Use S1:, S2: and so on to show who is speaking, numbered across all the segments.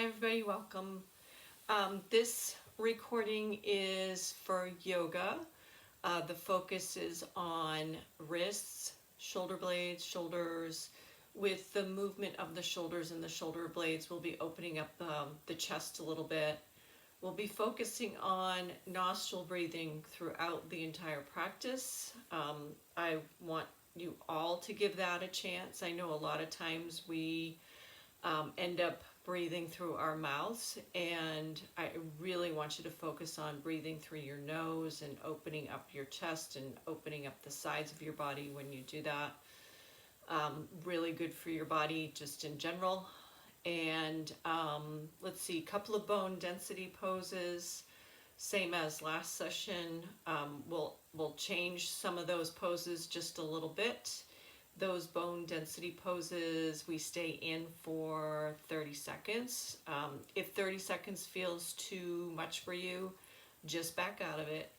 S1: Hi everybody, welcome. This recording is for yoga. The focus is on wrists, shoulder blades, shoulders. With the movement of the shoulders and the shoulder blades, we'll be opening up the chest a little bit. We'll be focusing on nostril breathing throughout the entire practice. I want you all to give that a chance. I know a lot of times we end up breathing through our mouths, and I really want you to focus on breathing through your nose and opening up your chest and opening up the sides of your body when you do that. Really good for your body just in general. And let's see, a couple of bone density poses, same as last session. We'll change some of those poses just a little bit. Those bone density poses, we stay in for 30 seconds. If 30 seconds feels too much for you, just back out of it.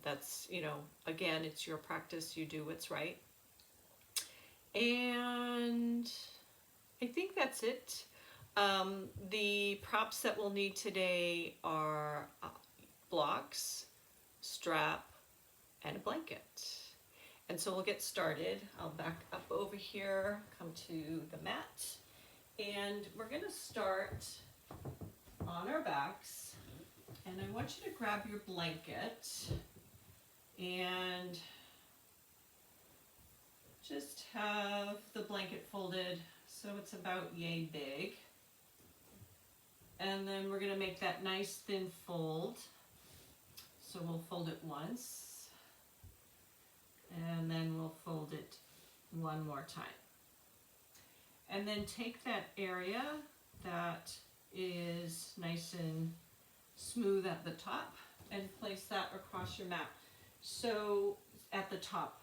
S1: That's, again, it's your practice. You do what's right. And I think that's it. The props that we'll need today are blocks, strap, and a blanket. And so we'll get started. I'll back up over here, come to the mat, and we're gonna start on our backs. And I want you to grab your blanket and just have the blanket folded so it's about yay big. And then we're gonna make that nice thin fold. So we'll fold it once, and then we'll fold it one more time. And then take that area that is nice and smooth at the top and place that across your mat. So at the top.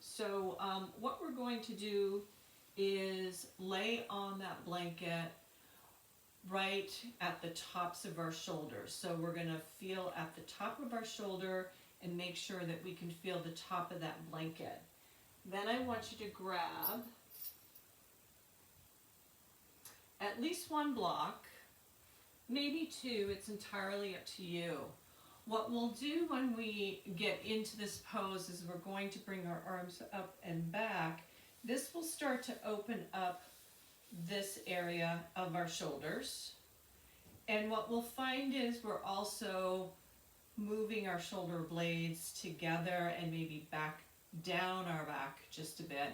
S1: So what we're going to do is lay on that blanket right at the tops of our shoulders. So we're gonna feel at the top of our shoulder and make sure that we can feel the top of that blanket. Then I want you to grab at least one block, maybe two, it's entirely up to you. What we'll do when we get into this pose is we're going to bring our arms up and back. This will start to open up this area of our shoulders. And what we'll find is we're also moving our shoulder blades together and maybe back down our back just a bit.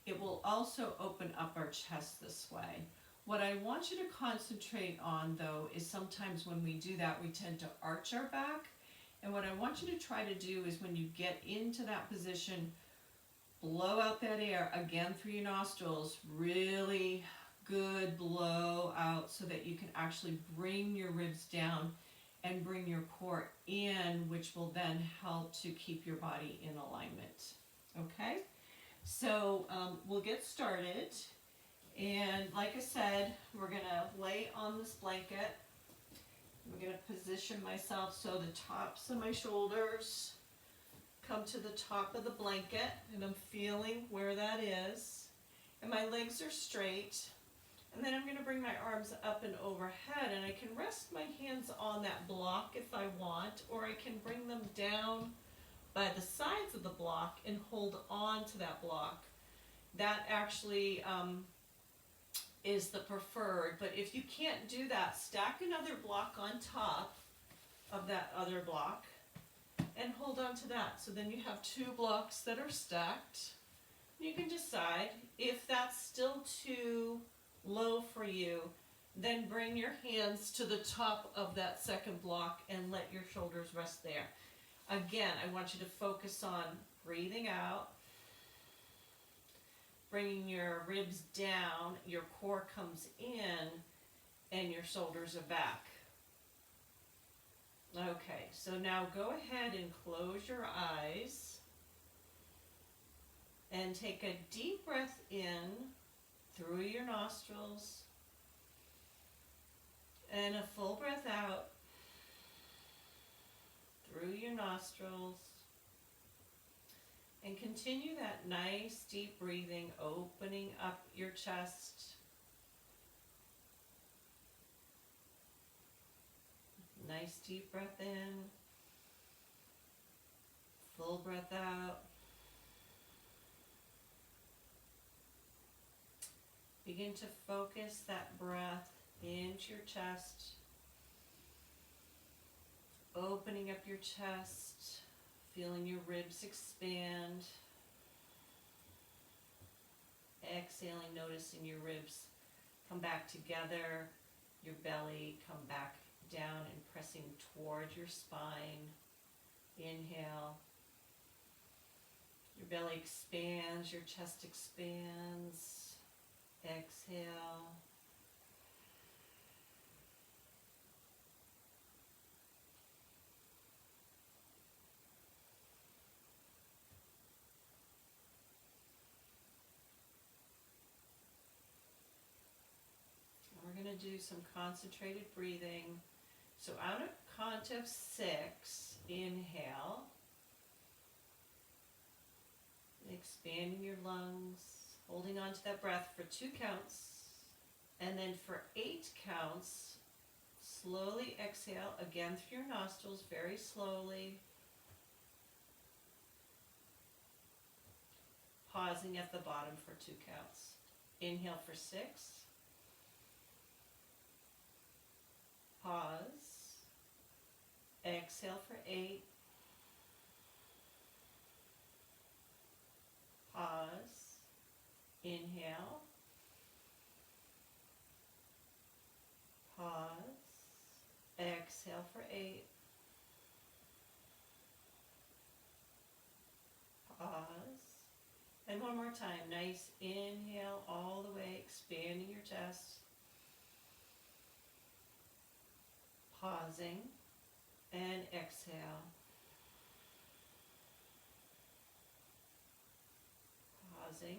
S1: It will also open up our chest this way. What I want you to concentrate on though is sometimes when we do that we tend to arch our back, and what I want you to try to do is when you get into that position, blow out that air again through your nostrils, really good blow out so that you can actually bring your ribs down and bring your core in, which will then help to keep your body in alignment. Okay, so we'll get started. And like I said, we're gonna lay on this blanket. I'm gonna position myself so the tops of my shoulders come to the top of the blanket, and I'm feeling where that is. And my legs are straight. And then I'm going to bring my arms up and overhead, and I can rest my hands on that block if I want, or I can bring them down by the sides of the block and hold on to that block. That actually is the preferred, but if you can't do that, stack another block on top of that other block and hold on to that. So then you have two blocks that are stacked. You can decide if that's still too low for you, then bring your hands to the top of that second block and let your shoulders rest there. Again, I want you to focus on breathing out, bringing your ribs down, your core comes in, and your shoulders are back. Okay, so now go ahead and close your eyes and take a deep breath in through your nostrils and a full breath out through your nostrils, and continue that nice deep breathing, opening up your chest Nice deep breath in, full breath out. Begin to focus that breath into your chest, opening up your chest, feeling your ribs expand. Exhaling, noticing your ribs come back together, your belly come back down and pressing towards your spine. Inhale. Your belly expands, your chest expands. Exhale. We're going to do some concentrated breathing. So out of count of 6, inhale. Expanding your lungs, holding on to that breath for 2 counts. And then for 8 counts, slowly exhale again through your nostrils, very slowly. Pausing at the bottom for 2 counts. Inhale for 6. Pause. Exhale for 8. Pause. Inhale. Pause. Exhale for 8. Pause. And one more time. Nice inhale all the way, expanding your chest. Pausing. And exhale. Pausing.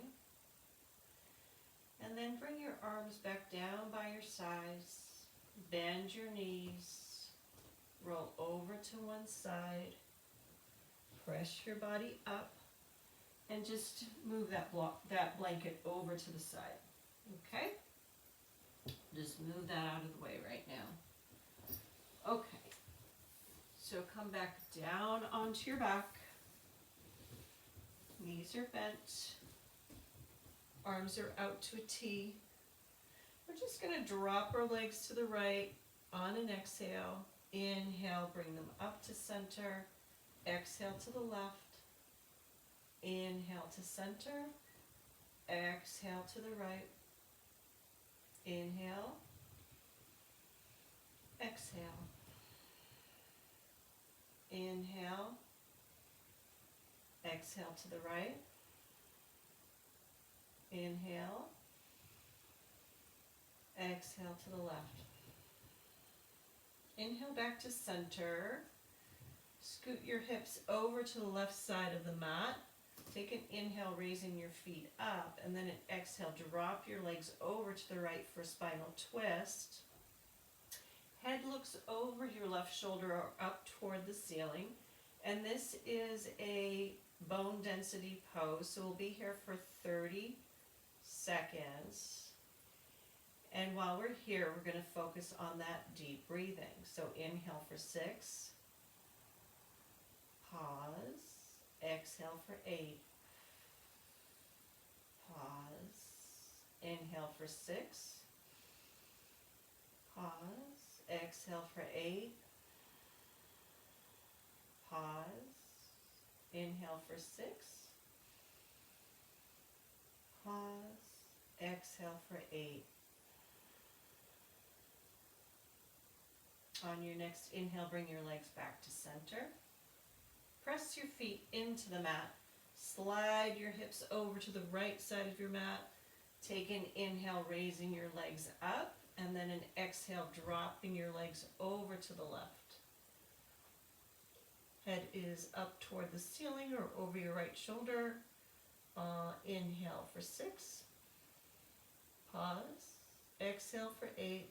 S1: And then bring your arms back down by your sides. Bend your knees. Roll over to one side. Press your body up. And just move that blanket over to the side. Okay? Just move that out of the way right now. Okay. So come back down onto your back. Knees are bent. Arms are out to a T. We're just going to drop our legs to the right on an exhale. Inhale, bring them up to center. Exhale to the left. Inhale to center. Exhale to the right. Inhale. Exhale. Inhale. Exhale to the right. Inhale. Exhale to the left. Inhale back to center. Scoot your hips over to the left side of the mat. Take an inhale, raising your feet up, and then an exhale, drop your legs over to the right for spinal twist. Head looks over your left shoulder or up toward the ceiling. And this is a bone density pose, so we'll be here for 30 seconds. And while we're here, we're going to focus on that deep breathing. So inhale for 6. Pause. Exhale for 8. Pause. Inhale for 6. Pause. Exhale for 8. Pause. Inhale for 6. Pause. Exhale for 8. On your next inhale, bring your legs back to center. Press your feet into the mat. Slide your hips over to the right side of your mat. Take an inhale, raising your legs up, and then an exhale, dropping your legs over to the left. Head is up toward the ceiling or over your right shoulder. Inhale for 6. Pause. Exhale for 8.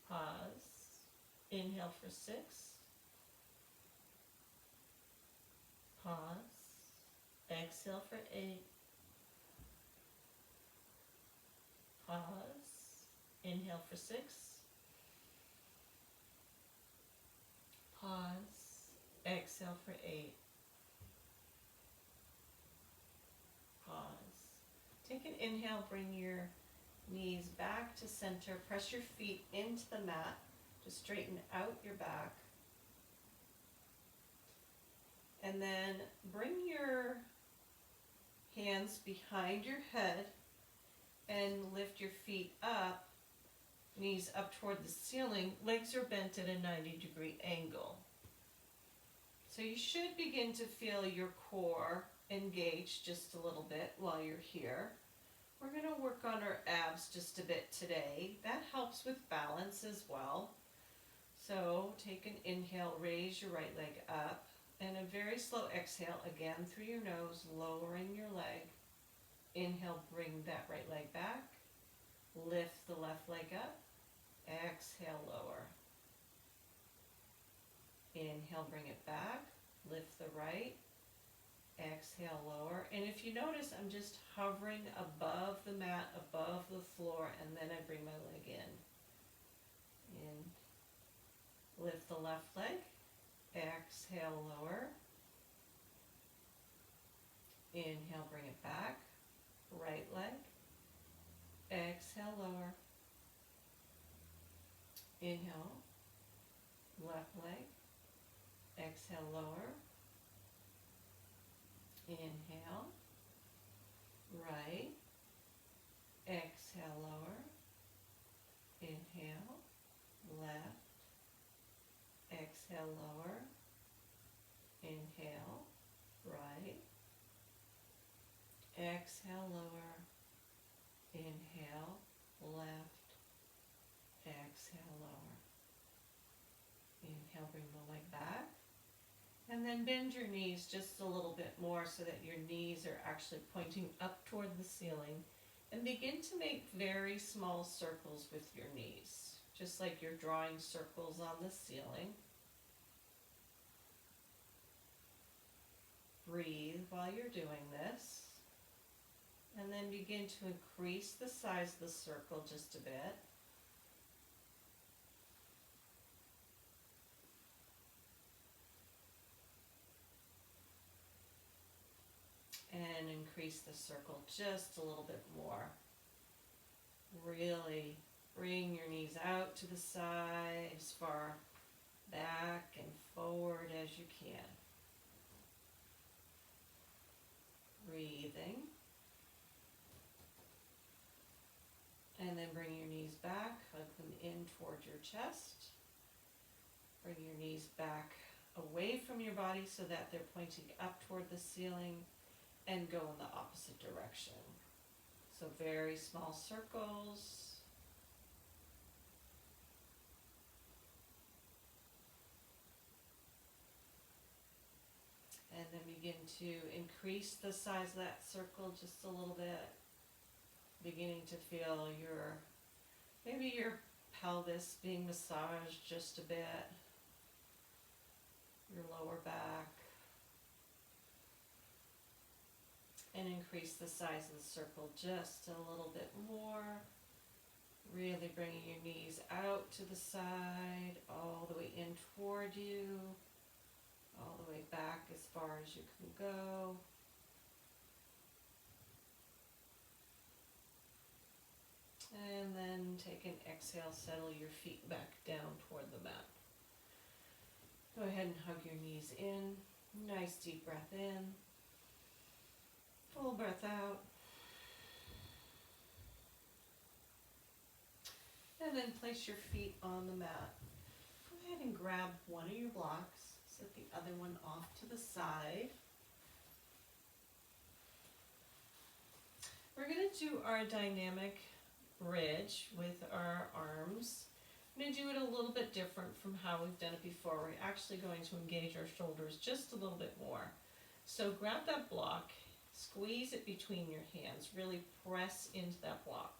S1: Pause. Inhale for 6. Pause. Exhale for 8. Pause. Inhale for 6.
S2: exhale for 8. Pause. Take an inhale, bring your knees back to center. Press your feet into the mat to straighten out your back. And then bring your hands behind your head and lift your feet up, knees up toward the ceiling. Legs are bent at a 90-degree angle. So you should begin to feel your core engage just a little bit while you're here. We're going to work on our abs just a bit today. That helps with balance as well. So take an inhale, raise your right leg up, and a very slow exhale again through your nose, lowering your leg. Inhale, bring that right leg back. Lift the left leg up. Exhale, lower. Inhale, bring it back. Lift the right. Exhale, lower. And if you notice, I'm just hovering above the mat, above the floor, and then I bring my leg in. Lift the left leg. Exhale, lower. Inhale, bring it back. Right leg. Exhale, lower. Inhale. Left leg. Exhale, lower. Inhale. Right. Exhale, lower. Inhale. Left. Exhale, lower. Inhale. Right. Exhale, lower. Inhale. Left. Exhale, lower. Inhale, bring the leg back. And then bend your knees just a little bit more so that your knees are actually pointing up toward the ceiling. And begin to make very small circles with your knees, just like you're drawing circles on the ceiling. Breathe while you're doing this. And then begin to increase the size of the circle just a bit. And increase the circle just a little bit more. Really bring your knees out to the side, as far back and forward as you can. Breathing. And then bring your knees back, hug them in toward your chest. Bring your knees back away from your body so that they're pointing up toward the ceiling, and go in the opposite direction. So very small circles. And then begin to increase the size of that circle just a little bit. Beginning to feel maybe your pelvis being massaged just a bit. Your lower back. And increase the size of the circle just a little bit more. Really bringing your knees out to the side, all the way in toward you, all the way back as far as you can go. And then take an exhale, settle your feet back down toward the mat. Go ahead and hug your knees in. Nice deep breath in. Full breath out. And then place your feet on the mat. Go ahead and grab one of your blocks. Set the other one off to the side. We're going to do our dynamic bridge with our arms. I'm going to do it a little bit different from how we've done it before. We're actually going to engage our shoulders just a little bit more. So grab that block. Squeeze it between your hands. Really press into that block.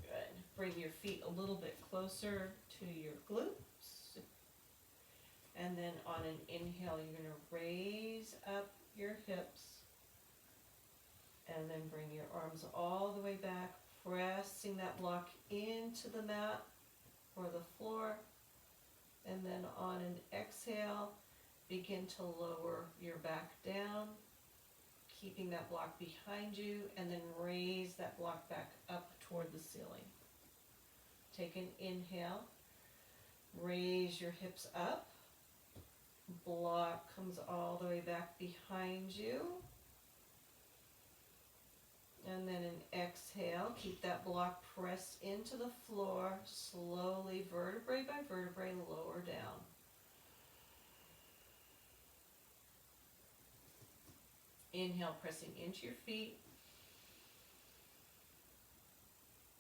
S2: Good. Bring your feet a little bit closer to your glutes. And then on an inhale, you're going to raise up your hips. And then bring your arms all the way back, pressing that block into the mat or the floor. And then on an exhale, begin to lower your back down, keeping that block behind you, and then raise that block back up toward the ceiling. Take an inhale, raise your hips up, block comes all the way back behind you, and then an exhale, keep that block pressed into the floor, slowly vertebrae by vertebrae lower down. Inhale, pressing into your feet.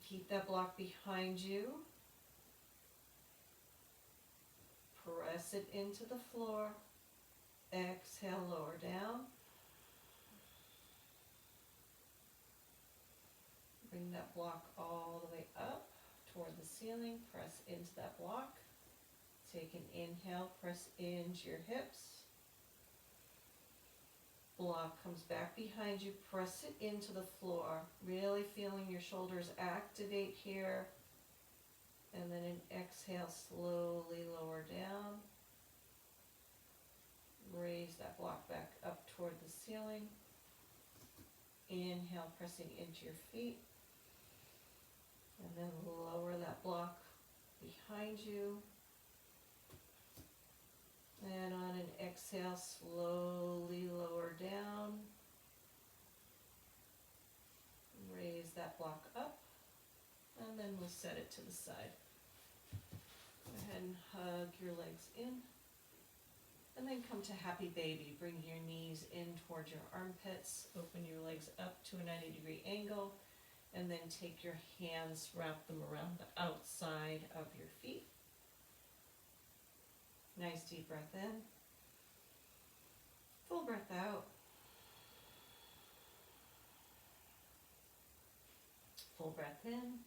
S2: Keep that block behind you. Press it into the floor. Exhale, lower down. Bring that block all the way up toward the ceiling. Press into that block. Take an inhale, press into your hips. Block comes back behind you, press it into the floor, really feeling your shoulders activate here. And then an exhale, slowly lower down. Raise that block back up toward the ceiling. Inhale, pressing into your feet. And then lower that block behind you. And on an exhale, slowly lower down. Raise that block up, and then we'll set it to the side. Go ahead and hug your legs in, and then come to happy baby. Bring your knees in towards your armpits, open your legs up to a 90-degree angle, and then take your hands, wrap them around the outside of your feet. Nice deep breath in. Full breath out. Full breath in.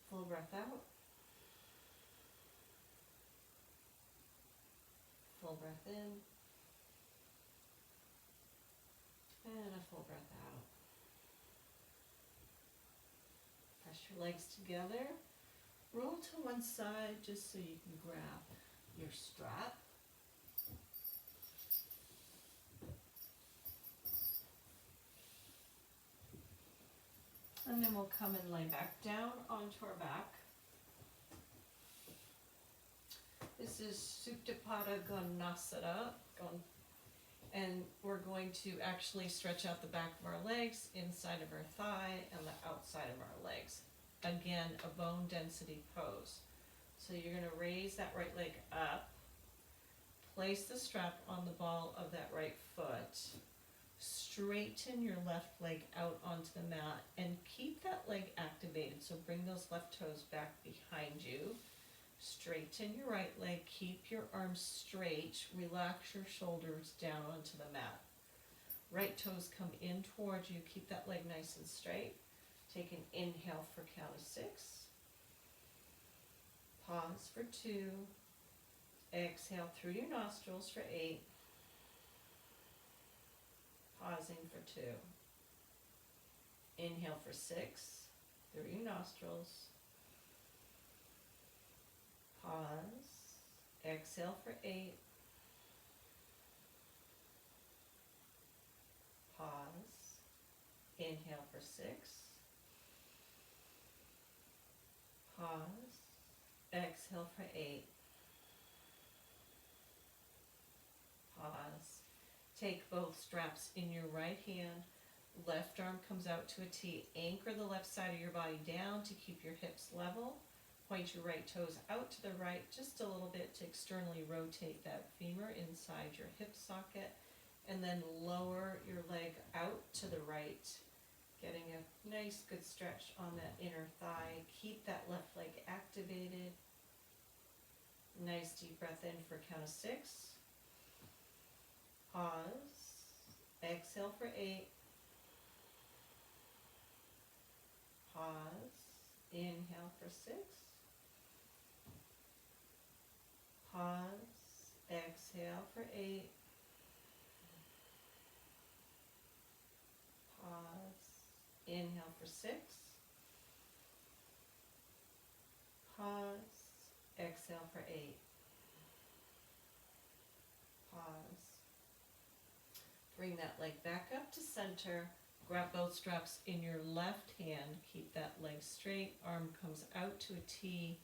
S2: Full breath out. Full breath in. And a full breath out. Press your legs together. Roll to one side just so you can grab your strap. And then we'll come and lay back down onto our back. This is Supta Ganasana. And we're going to actually stretch out the back of our legs, inside of our thigh, and the outside of our legs. Again, a bone density pose. So you're going to raise that right leg up, place the strap on the ball of that right foot, straighten your left leg out onto the mat, and keep that leg activated. So bring those left toes back behind you. Straighten your right leg, keep your arms straight, relax your shoulders down onto the mat. Right toes come in towards you, keep that leg nice and straight. Take an inhale for count of 6. Pause for 2. Exhale through your nostrils for 8. Pausing for 2. Inhale for 6 through your nostrils. Pause. Exhale for 8. Pause. Inhale for 6. Pause. Exhale for 8. Pause. Take both straps in your right hand. Left arm comes out to a T. Anchor the left side of your body down to keep your hips level. Point your right toes out to the right just a little bit to externally rotate that femur inside your hip socket. And then lower your leg out to the right, getting a nice good stretch on that inner thigh. Keep that left leg activated. Nice deep breath in for count of 6. Pause. Exhale for 8. Pause. Inhale for 6. Pause. Exhale for 8. Pause. Inhale for 6. Pause. exhale for 8. Pause. Bring that leg back up to center. Grab both straps in your left hand. Keep that leg straight. Arm comes out to a T.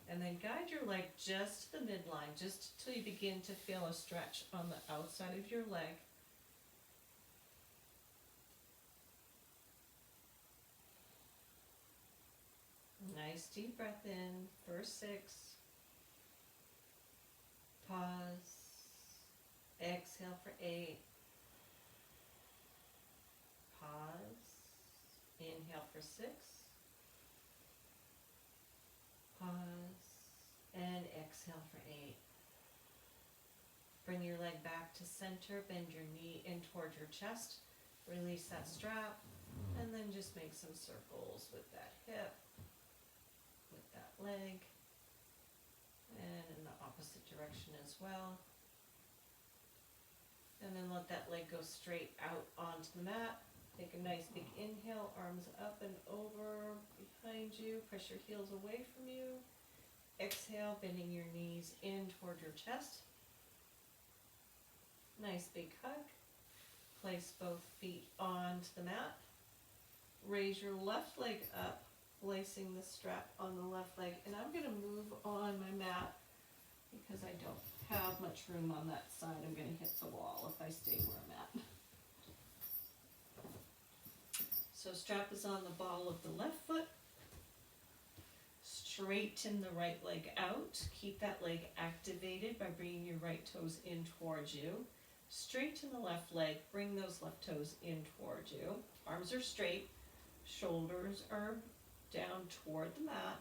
S2: And then guide your leg just to the midline, just till you begin to feel a stretch on the outside of your leg. Nice deep breath in for 6. Pause. Exhale for 8. Pause. Inhale for 6. Pause. And exhale for 8. Bring your leg back to center. Bend your knee in toward your chest. Release that strap. And then just make some circles with that hip, with that leg, and in the opposite direction as well. And then let that leg go straight out onto the mat. Take a nice big inhale, arms up and over behind you. Press your heels away from you. Exhale, bending your knees in toward your chest. Nice big hug. Place both feet onto the mat. Raise your left leg up, placing the strap on the left leg. And I'm going to move on my mat because I don't have much room on that side. I'm going to hit the wall if I stay where I'm at. So strap is on the ball of the left foot. Straighten the right leg out. Keep that leg activated by bringing your right toes in towards you. Straighten the left leg. Bring those left toes in towards you. Arms are straight. Shoulders are down toward the mat.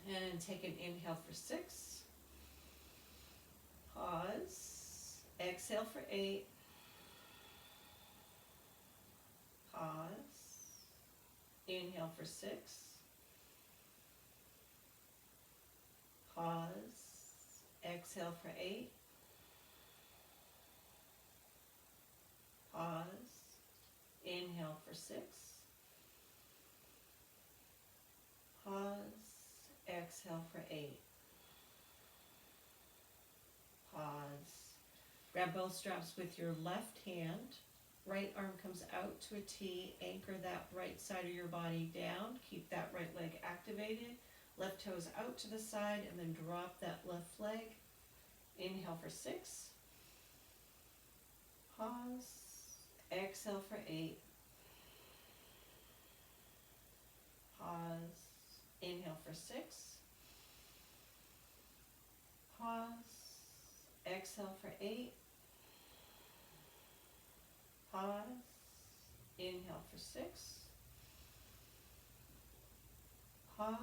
S2: And take an inhale for 6. Pause. Exhale for 8. Pause. Inhale for 6. Pause. Exhale for 8. Pause. Inhale for 6. Pause. Exhale for 8. Pause. Grab both straps with your left hand. Right arm comes out to a T. Anchor that right side of your body down. Keep that right leg activated. Left toes out to the side and then drop that left leg. Inhale for 6. Pause. Exhale for 8. Pause. Inhale for 6. Pause. Exhale for 8. Pause. Inhale for 6. Pause.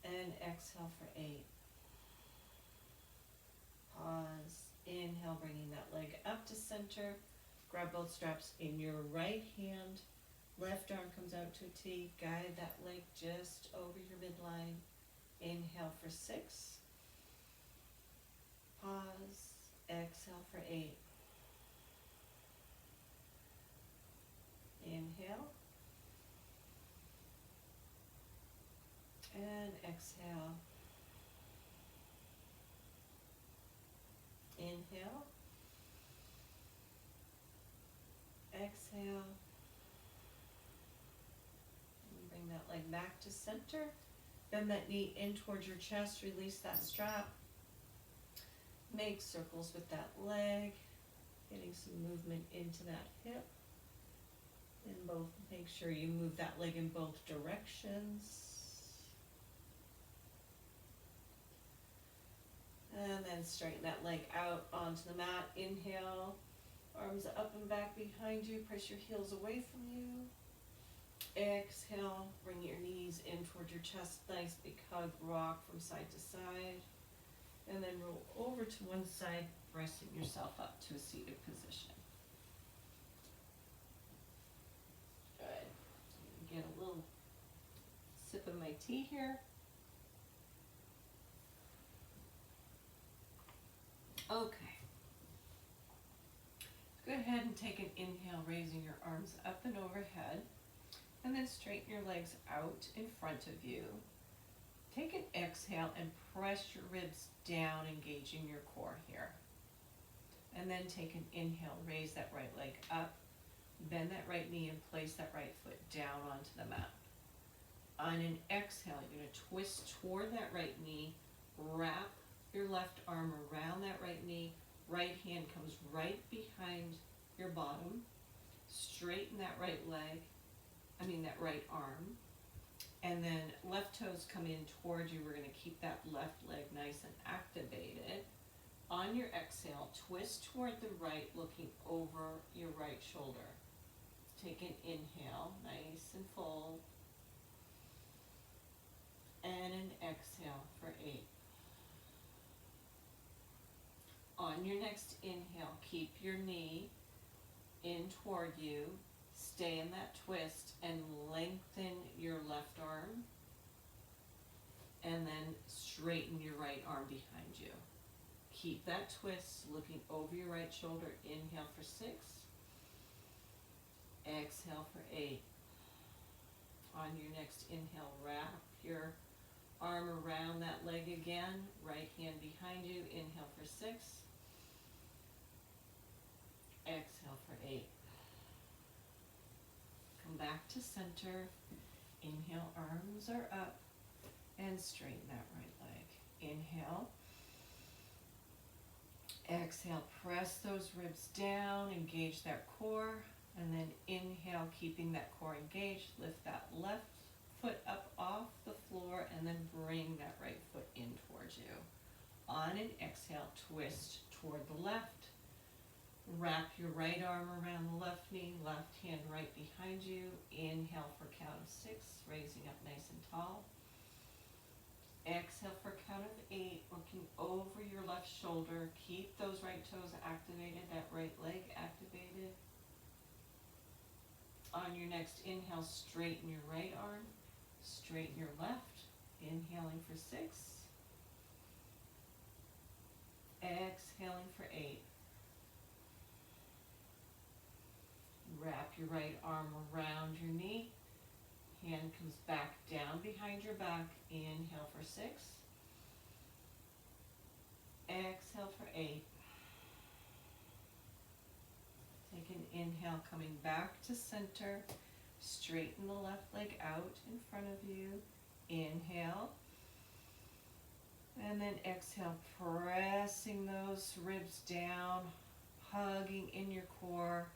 S2: And exhale for 8. Pause. Inhale, bringing that leg up to center. Grab both straps in your right hand. Left arm comes out to a T. Guide that leg just over your midline. Inhale for 6. Pause. Exhale for 8. Inhale. And exhale. Inhale. Exhale. And bring that leg back to center. Bend that knee in towards your chest. Release that strap. Make circles with that leg. Getting some movement into that hip. And both, make sure you move that leg in both directions. And then straighten that leg out onto the mat. Inhale. Arms up and back behind you. Press your heels away from you. Exhale. Bring your knees in toward your chest. Nice big hug. Rock from side to side. And then roll over to one side, pressing yourself up to a seated position. Good. Get a little sip of my tea here. Okay. Go ahead and take an inhale, raising your arms up and overhead. And then straighten your legs out in front of you. Take an exhale and press your ribs down, engaging your core here. And then take an inhale, raise that right leg up, bend that right knee and place that right foot down onto the mat. On an exhale, you're going to twist toward that right knee, wrap your left arm around that right knee, right hand comes right behind your bottom, straighten that right leg, that right arm, and then left toes come in towards you. We're going to keep that left leg nice and activated. On your exhale, twist toward the right, looking over your right shoulder. Take an inhale, nice and full, and an exhale for 8. On your next inhale, keep your knee in toward you, stay in that twist, and lengthen your left arm, and then straighten your right arm behind you. Keep that twist, looking over your right shoulder. Inhale for 6, exhale for 8. On your next inhale, wrap your arm around that leg again, right hand behind you. Inhale for 6, exhale for 8. Come back to center. Inhale, arms are up, and straighten that right leg. Inhale. Exhale, press those ribs down, engage that core, and then inhale, keeping that core engaged, lift that left foot up off the floor, and then bring that right foot in towards you. On an exhale, twist toward the left. Wrap your right arm around the left knee, left hand right behind you. Inhale for count of 6, raising up nice and tall. Exhale for count of 8, looking over your left shoulder. Keep those right toes activated, that right leg activated. On your next inhale, straighten your right arm, straighten your left. Inhaling for 6. Exhaling for 8. Wrap your right arm around your knee. Hand comes back down behind your back. Inhale for 6. Exhale for 8. Take an inhale, coming back to center. Straighten the left leg out in front of you. Inhale. And then exhale, pressing those ribs down, hugging in your core,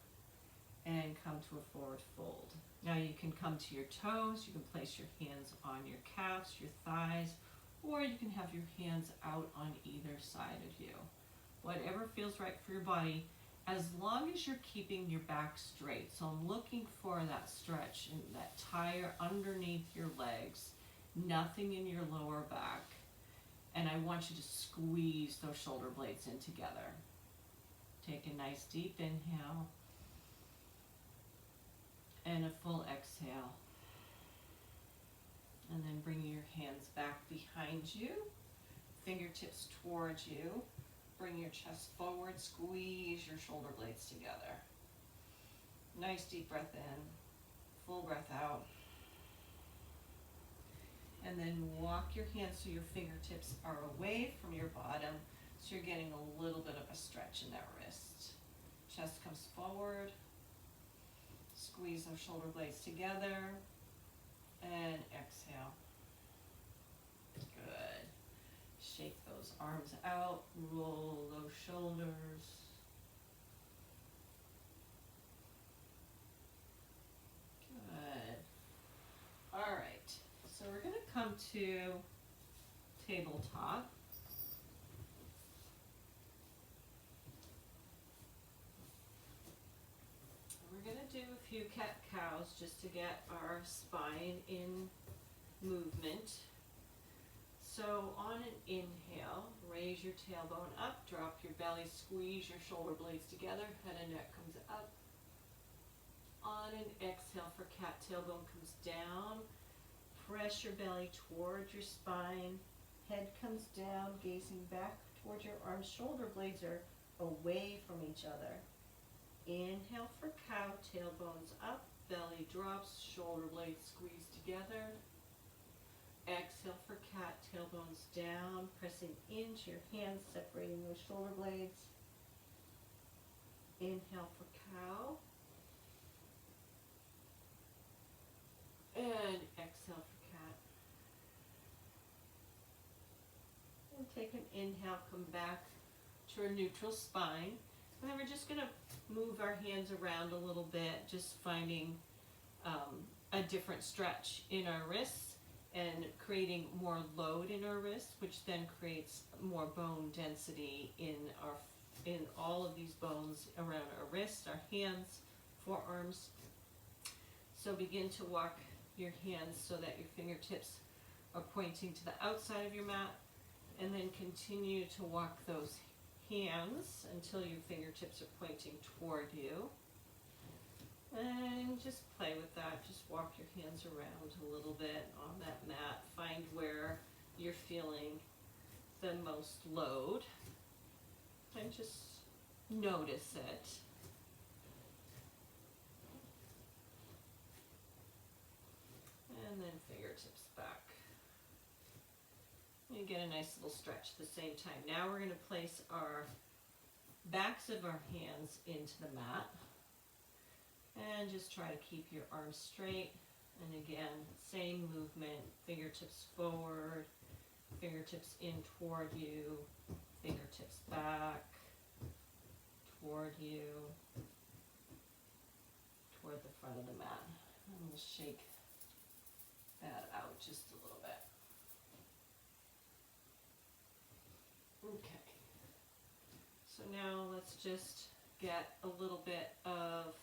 S2: and come to a forward fold. Now you can come to your toes, you can place your hands on your calves, your thighs, or you can have your hands out on either side of you. Whatever feels right for your body, as long as you're keeping your back straight. So I'm looking for that stretch and that tire underneath your legs, nothing in your lower back. And I want you to squeeze those shoulder blades in together. Take a nice deep inhale. And a full exhale. And then bring your hands back behind you, fingertips towards you. Bring your chest forward, squeeze your shoulder blades together. Nice deep breath in, full breath out. And then walk your hands so your fingertips are away from your bottom, so you're getting a little bit of a stretch in that wrist. Chest comes forward. Squeeze those shoulder blades together, and exhale. Good. Shake those arms out, roll those shoulders. Good. All right, so we're going to come to tabletop. We're going to do a few cat-cows just to get our spine in movement. So on an inhale, raise your tailbone up, drop your belly, squeeze your shoulder blades together, head and neck comes up. On an exhale for cat, tailbone comes down, press your belly towards your spine, head comes down, gazing back towards your arms, shoulder blades are away from each other. Inhale for cow, tailbones up, belly drops, shoulder blades squeeze together. exhale for cat, tailbones down, pressing into your hands, separating those shoulder blades. Inhale for cow. And exhale for cat. And take an inhale, come back to a neutral spine. And then we're just going to move our hands around a little bit, just finding a different stretch in our wrists and creating more load in our wrists, which then creates more bone density in all of these bones around our wrists, our hands, forearms. So begin to walk your hands so that your fingertips are pointing to the outside of your mat, and then continue to walk those hands until your fingertips are pointing toward you. And just play with that. Just walk your hands around a little bit on that mat. Find where you're feeling the most load and just notice it. And then fingertips back. You get a nice little stretch at the same time. Now we're going to place our backs of our hands into the mat. And just try to keep your arms straight. And again, same movement, fingertips forward, fingertips in toward you, fingertips back, toward you, toward the front of the mat. And we'll shake that out just a little bit. Okay. So now let's just get a little bit of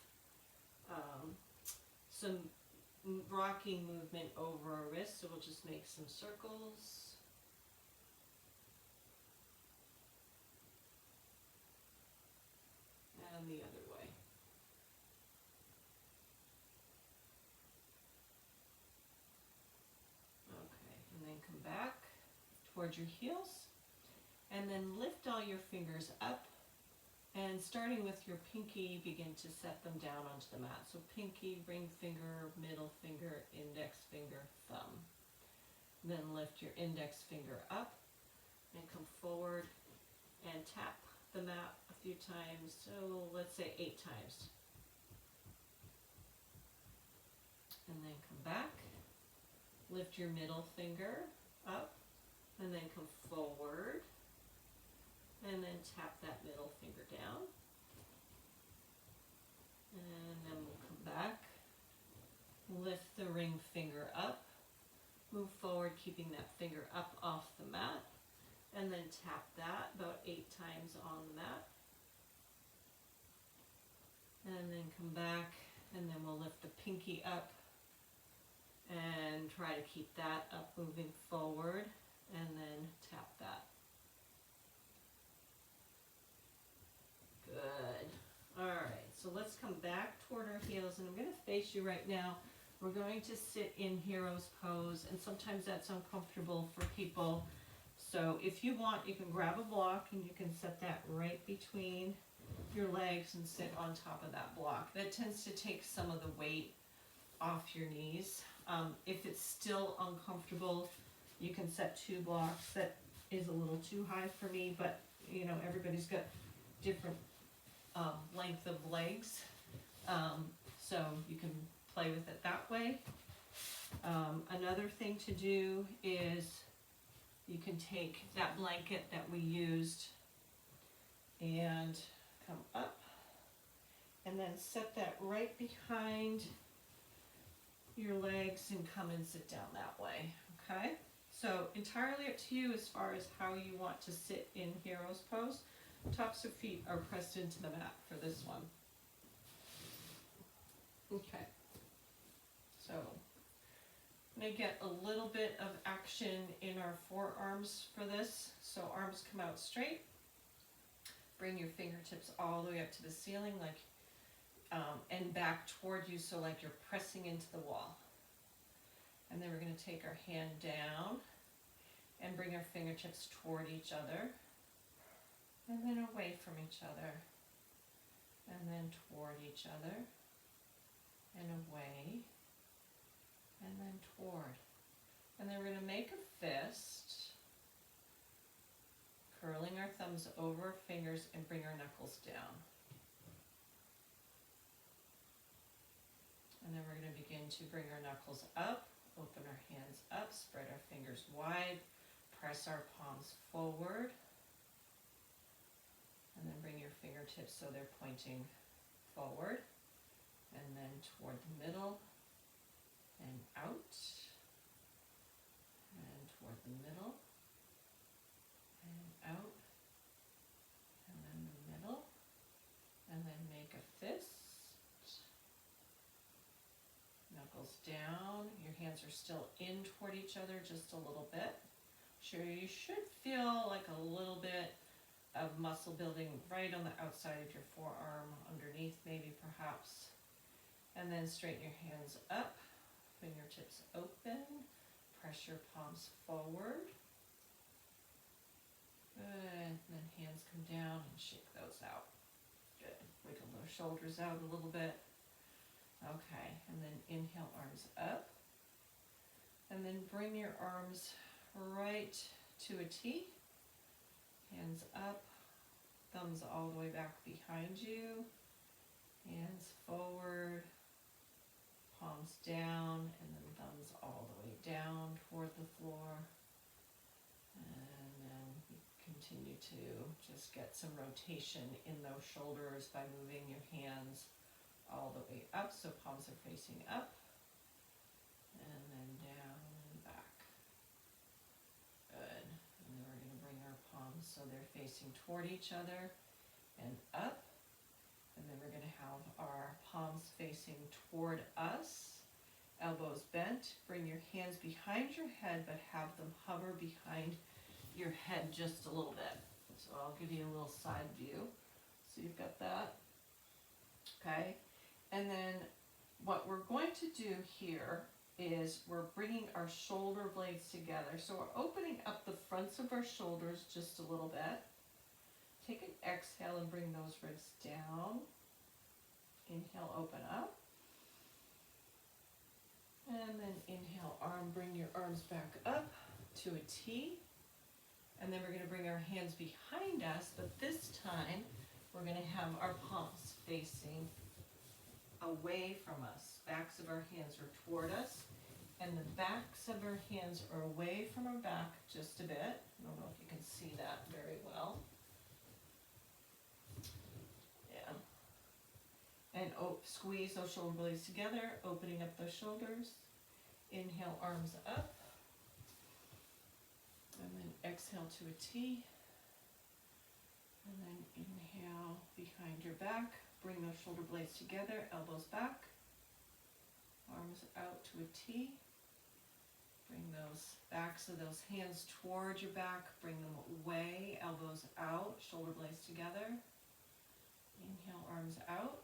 S2: some rocking movement over our wrists. So we'll just make some circles. And the other way. Okay, and then come back towards your heels. And then lift all your fingers up. And starting with your pinky, begin to set them down onto the mat. So pinky, ring finger, middle finger, index finger, thumb. And then lift your index finger up and come forward and tap the mat a few times. So let's say 8 times. And then come back. Lift your middle finger up and then come forward. And then tap that middle finger down. And then we'll come back. Lift the ring finger up. Move forward, keeping that finger up off the mat. And then tap that about 8 times on the mat. And then come back, and then we'll lift the pinky up. And try to keep that up, moving forward. And then tap that. Good. All right, so let's come back toward our heels, and I'm going to face you right now. We're going to sit in hero's pose, and sometimes that's uncomfortable for people. So if you want, you can grab a block and you can set that right between your legs and sit on top of that block. That tends to take some of the weight off your knees. If it's still uncomfortable, you can set 2 blocks. That is a little too high for me, but you know, everybody's got different length of legs, so you can play with it that way. Another thing to do is you can take that blanket that we used and come up and then set that right behind your legs and come and sit down that way. Okay, so entirely up to you as far as how you want to sit in hero's pose. Tops of feet are pressed into the mat for this one. Okay, so I'm going to get a little bit of action in our forearms for this. So arms come out straight. Bring your fingertips all the way up to the ceiling, like and back toward you, so like you're pressing into the wall. And then we're going to take our hand down and bring our fingertips toward each other. And then away from each other, and then toward each other, and away, and then toward. And then we're going to make a fist, curling our thumbs over our fingers and bring our knuckles down. And then we're going to begin to bring our knuckles up, open our hands up, spread our fingers wide, press our palms forward, and then bring your fingertips so they're pointing forward, and then toward the middle, and out, and toward the middle, and out, and then the middle, and then make a fist. Knuckles down, your hands are still in toward each other just a little bit. Sure, you should feel like a little bit of muscle building right on the outside of your forearm, underneath maybe perhaps. And then straighten your hands up, fingertips open, press your palms forward. Good, and then hands come down and shake those out. Good, wiggle those shoulders out a little bit. Okay, and then inhale, arms up. And then bring your arms right to a T. Hands up, thumbs all the way back behind you. Hands forward, palms down, and then thumbs all the way down toward the floor. And then you continue to just get some rotation in those shoulders by moving your hands all the way up, so palms are facing up, and then down and back. Good. And then we're going to bring our palms so they're facing toward each other and up. And then we're going to have our palms facing toward us, elbows bent. Bring your hands behind your head, but have them hover behind your head just a little bit. So I'll give you a little side view. So you've got that. Okay. And then what we're going to do here is we're bringing our shoulder blades together. So we're opening up the fronts of our shoulders just a little bit. Take an exhale and bring those ribs down. Inhale, open up. And then inhale, bring your arms back up to a T. And then we're going to bring our hands behind us, but this time we're going to have our palms facing away from us. Backs of our hands are toward us, and the backs of our hands are away from our back just a bit. I don't know if you can see that very well. Yeah. And squeeze those shoulder blades together, opening up those shoulders. Inhale, arms up. And then exhale to a T. And then inhale behind your back. Bring those shoulder blades together, elbows back, arms out to a T. Bring those backs of those hands towards your back, bring them away, elbows out, shoulder blades together. Inhale, arms out.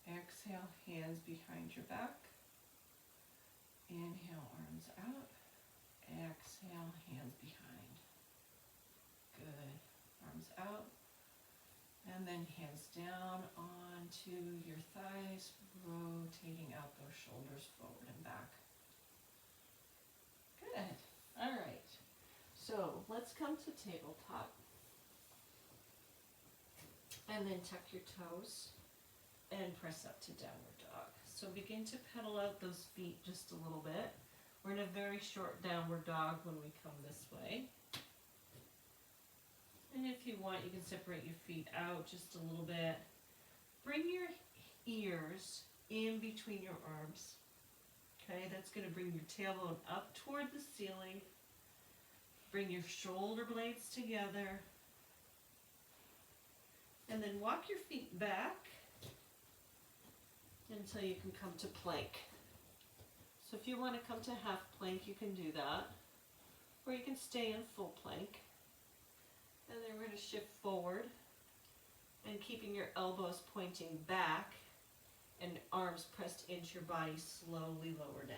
S2: Exhale, hands behind your back. Inhale, arms out. Exhale, hands behind. Good. Arms out. And then hands down onto your thighs, rotating out those shoulders forward and back. Good. All right. So let's come to tabletop. And then tuck your toes and press up to downward dog. So begin to pedal out those feet just a little bit. We're in a very short downward dog when we come this way. And if you want, you can separate your feet out just a little bit. Bring your ears in between your arms. Okay, that's going to bring your tailbone up toward the ceiling. Bring your shoulder blades together. And then walk your feet back until you can come to plank. So if you want to come to half plank, you can do that. Or you can stay in full plank. And then we're going to shift forward and keeping your elbows pointing back and arms pressed into your body, slowly lower down.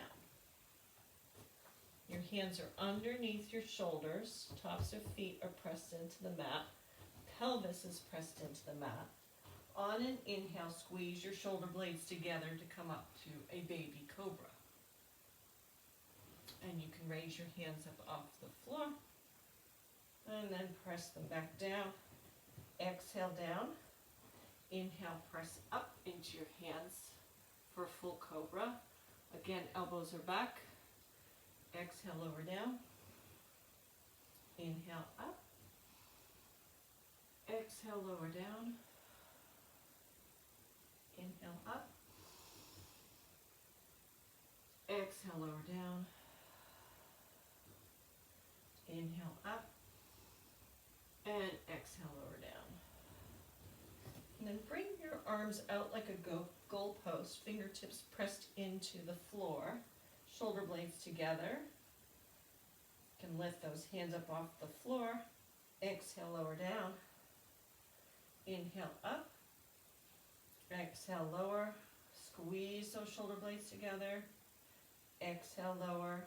S2: Your hands are underneath your shoulders, tops of feet are pressed into the mat, pelvis is pressed into the mat. On an inhale, squeeze your shoulder blades together to come up to a baby cobra. And you can raise your hands up off the floor and then press them back down. Exhale down. Inhale, press up into your hands for full cobra. Again, elbows are back. Exhale, lower down. Inhale, up. Exhale, lower down. Inhale, up. Exhale, lower down. Inhale, up. And exhale, lower down. And then bring your arms out like a goal post, fingertips pressed into the floor, shoulder blades together. You can lift those hands up off the floor. Exhale, lower down. Inhale, up. Exhale, lower. Squeeze those shoulder blades together. Exhale, lower.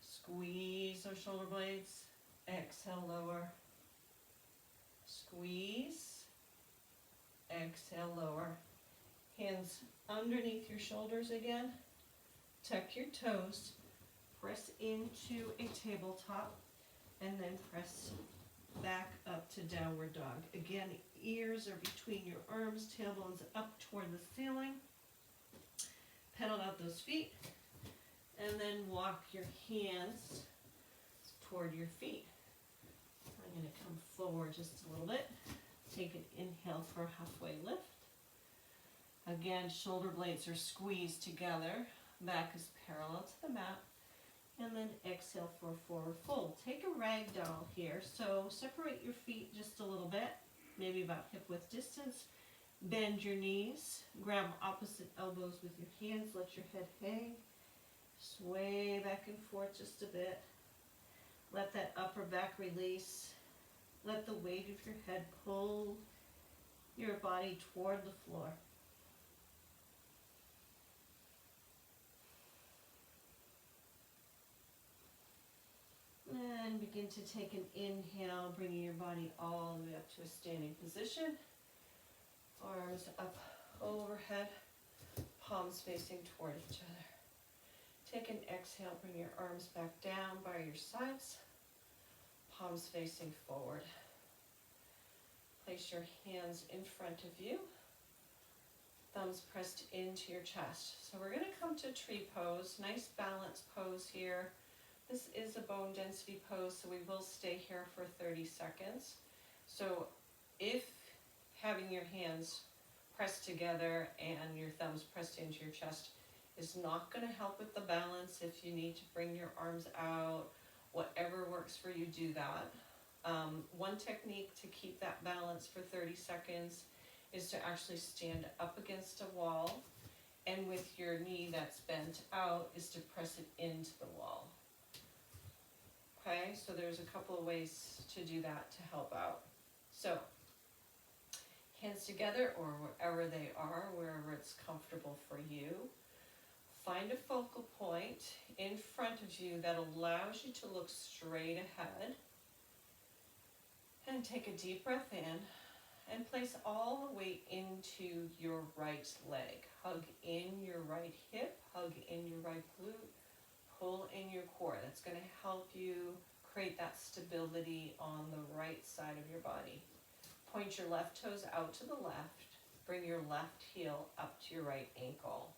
S2: Squeeze those shoulder blades. Exhale, lower. Squeeze. Exhale, lower. Hands underneath your shoulders again. Tuck your toes. Press into a tabletop and then press back up to downward dog. Again, ears are between your arms, tailbones up toward the ceiling. Pedal out those feet and then walk your hands toward your feet. I'm going to come forward just a little bit. Take an inhale for a halfway lift. Again, shoulder blades are squeezed together. Back is parallel to the mat. And then exhale for a forward fold. Take a ragdoll here. So separate your feet just a little bit, maybe about hip width distance. Bend your knees. Grab opposite elbows with your hands. Let your head hang. Sway back and forth just a bit. Let that upper back release. Let the weight of your head pull your body toward the floor. And begin to take an inhale, bringing your body all the way up to a standing position. Arms up overhead, palms facing toward each other. Take an exhale, bring your arms back down by your sides, palms facing forward. Place your hands in front of you, thumbs pressed into your chest. So we're going to come to tree pose, nice balance pose here. This is a bone density pose, so we will stay here for 30 seconds. So if having your hands pressed together and your thumbs pressed into your chest is not going to help with the balance, if you need to bring your arms out, whatever works for you, do that. One technique to keep that balance for 30 seconds is to actually stand up against a wall, and with your knee that's bent out is to press it into the wall. Okay, so there's a couple of ways to do that to help out. So, hands together or wherever they are, wherever it's comfortable for you. Find a focal point in front of you that allows you to look straight ahead. And take a deep breath in and place all the weight into your right leg. Hug in your right hip, hug in your right glute. Pull in your core. That's going to help you create that stability on the right side of your body. Point your left toes out to the left. Bring your left heel up to your right ankle.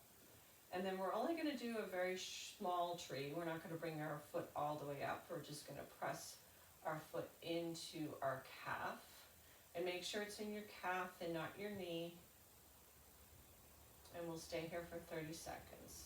S2: And then we're only going to do a very small tree. We're not going to bring our foot all the way up. We're just going to press our foot into our calf. And make sure it's in your calf and not your knee. And we'll stay here for 30 seconds.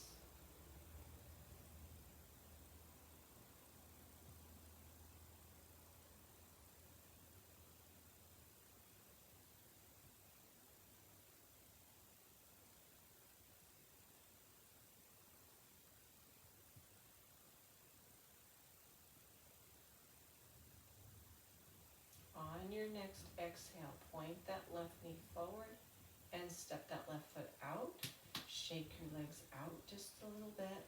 S2: On your next exhale, point that left knee forward and step that left foot out. Shake your legs out just a little bit.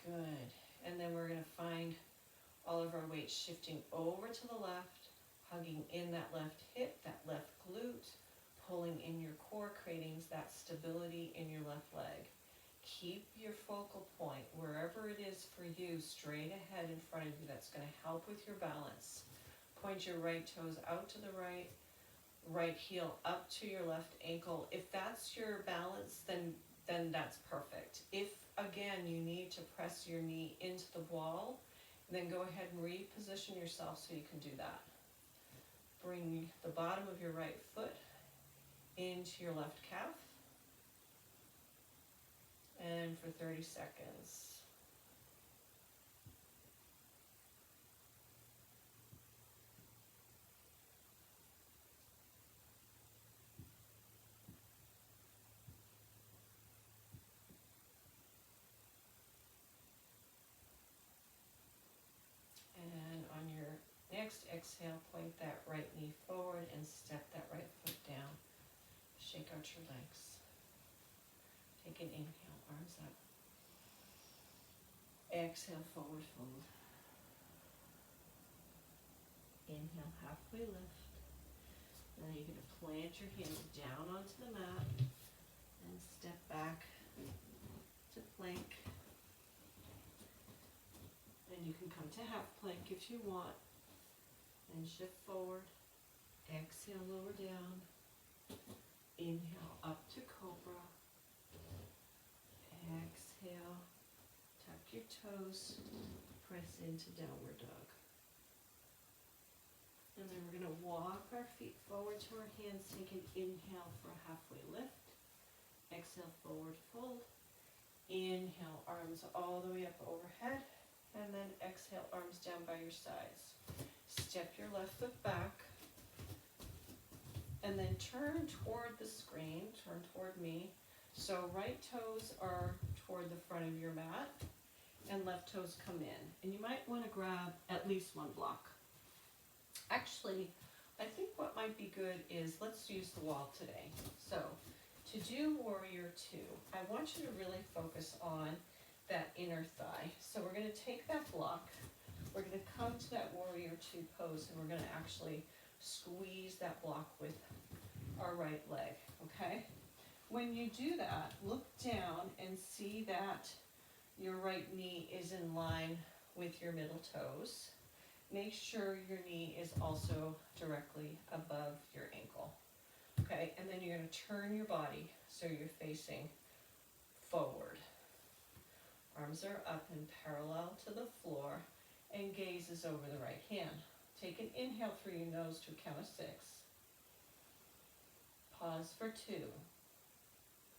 S2: Good. And then we're going to find all of our weight shifting over to the left, hugging in that left hip, that left glute, pulling in your core, creating that stability in your left leg. Keep your focal point wherever it is for you, straight ahead in front of you. That's going to help with your balance. Point your right toes out to the right, right heel up to your left ankle. If that's your balance, then that's perfect. If again you need to press your knee into the wall, then go ahead and reposition yourself so you can do that. Bring the bottom of your right foot into your left calf, and for 30 seconds. And on your next exhale, point that right knee forward and step that right foot down. Shake out your legs. Take an inhale, arms up. Exhale, forward fold. Inhale, halfway lift. Now you're going to plant your hands down onto the mat and step back to plank. And you can come to half plank if you want. And shift forward. Exhale, lower down. Inhale, up to cobra. Exhale, tuck your toes, press into downward dog. And then we're going to walk our feet forward to our hands. Take an inhale for a halfway lift. Exhale, forward fold. Inhale, arms all the way up overhead. And then exhale, arms down by your sides. Step your left foot back. And then turn toward the screen, turn toward me. So right toes are toward the front of your mat and left toes come in. And you might want to grab at least one block. Actually, I think what might be good is let's use the wall today. So to do warrior two, I want you to really focus on that inner thigh. So we're going to take that block, we're going to come to that warrior two pose, and we're going to actually squeeze that block with our right leg, okay? When you do that, look down and see that your right knee is in line with your middle toes. Make sure your knee is also directly above your ankle, okay? And then you're going to turn your body so you're facing forward. Arms are up and parallel to the floor, and gaze is over the right hand. Take an inhale through your nose to a count of 6. Pause for 2.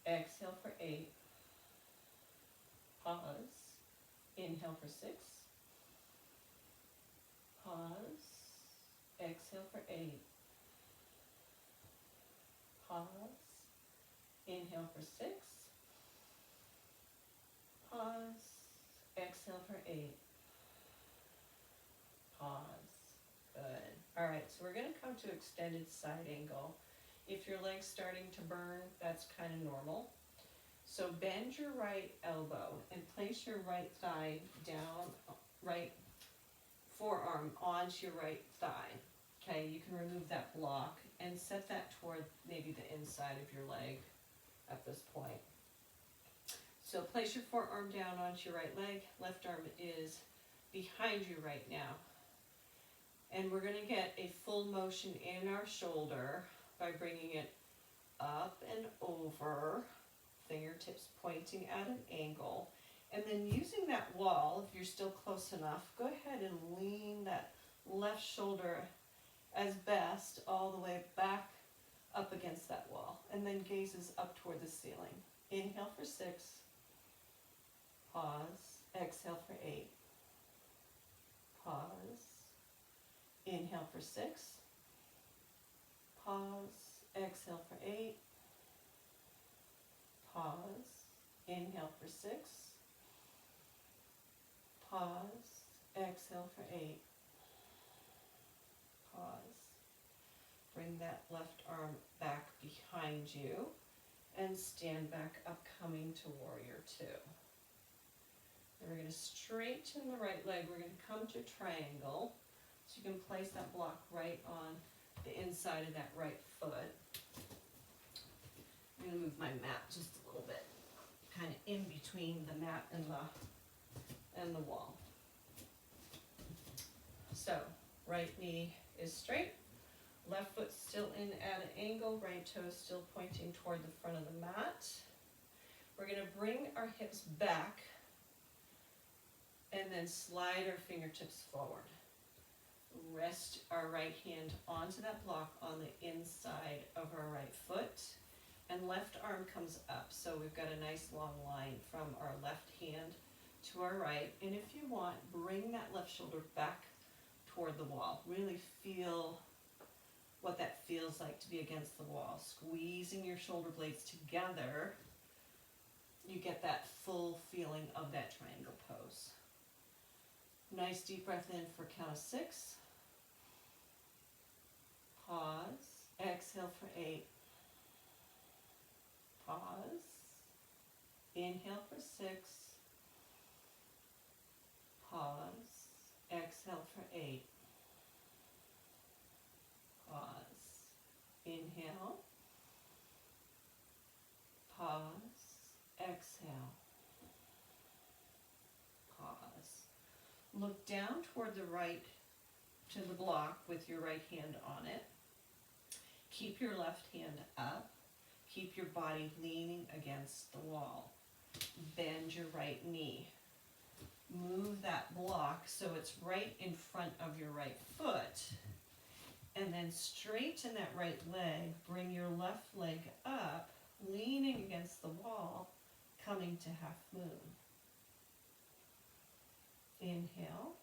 S2: Exhale for 8. Pause. Inhale for 6. Pause. Exhale for 8. Pause. Inhale for 6. Pause. Exhale for 8. Pause. Good. All right, so we're going to come to extended side angle. If your leg's starting to burn, that's kind of normal. So bend your right elbow and place your right thigh down, right forearm onto your right thigh. Okay, you can remove that block and set that toward maybe the inside of your leg at this point. So place your forearm down onto your right leg. Left arm is behind you right now. And we're going to get a full motion in our shoulder by bringing it up and over, fingertips pointing at an angle. And then using that wall, if you're still close enough, go ahead and lean that left shoulder as best all the way back up against that wall. And then gazes up toward the ceiling. Inhale for 6. Pause. Exhale for 8. Pause. Inhale for 6. Pause. Exhale for 8. Pause. Inhale for 6. Pause. Exhale for 8. Pause. Bring that left arm back behind you and stand back up, coming to warrior two. Then we're going to straighten the right leg. We're going to come to triangle. So you can place that block right on the inside of that right foot. I'm going to move my mat just a little bit. kind of in between the mat and the wall. So, right knee is straight, left foot still in at an angle, right toe still pointing toward the front of the mat. We're gonna bring our hips back and then slide our fingertips forward. Rest our right hand onto that block on the inside of our right foot, and left arm comes up. So we've got a nice long line from our left hand to our right. And if you want, bring that left shoulder back toward the wall. Really feel what that feels like to be against the wall. Squeezing your shoulder blades together, you get that full feeling of that triangle pose. Nice deep breath in for count of 6. Pause. Exhale for 8. Pause. Inhale for 6. Pause. Exhale for 8. Pause. Inhale. Pause. Exhale. Pause. Look down toward the right to the block with your right hand on it. Keep your left hand up. Keep your body leaning against the wall. Bend your right knee. Move that block so it's right in front of your right foot. And then straighten that right leg. Bring your left leg up, leaning against the wall, coming to half moon. Inhale.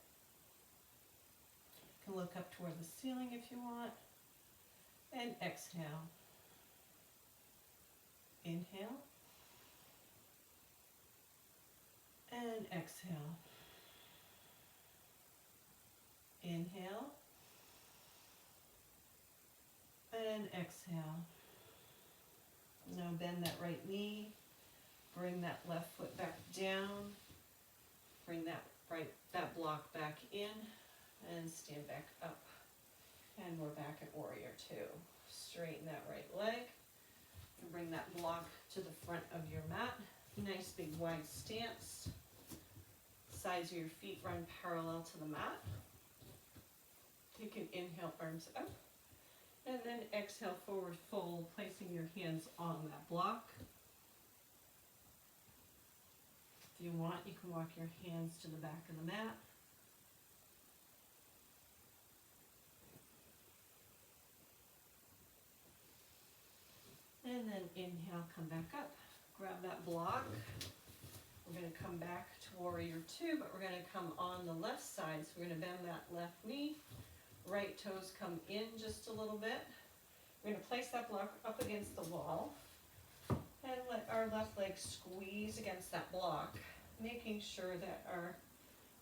S2: You can look up toward the ceiling if you want. And exhale. Inhale. And exhale. Inhale. And exhale. Now bend that right knee. Bring that left foot back down. Bring that block back in and stand back up. And we're back at warrior 2. Straighten that right leg and bring that block to the front of your mat. Nice big wide stance. Sides of your feet run parallel to the mat. You can inhale, arms up. And then exhale, forward fold, placing your hands on that block. If you want, you can walk your hands to the back of the mat. And then inhale, come back up. Grab that block. We're going to come back to warrior 2, but we're going to come on the left side. So we're going to bend that left knee. Right toes come in just a little bit. We're going to place that block up against the wall and let our left leg squeeze against that block, making sure that our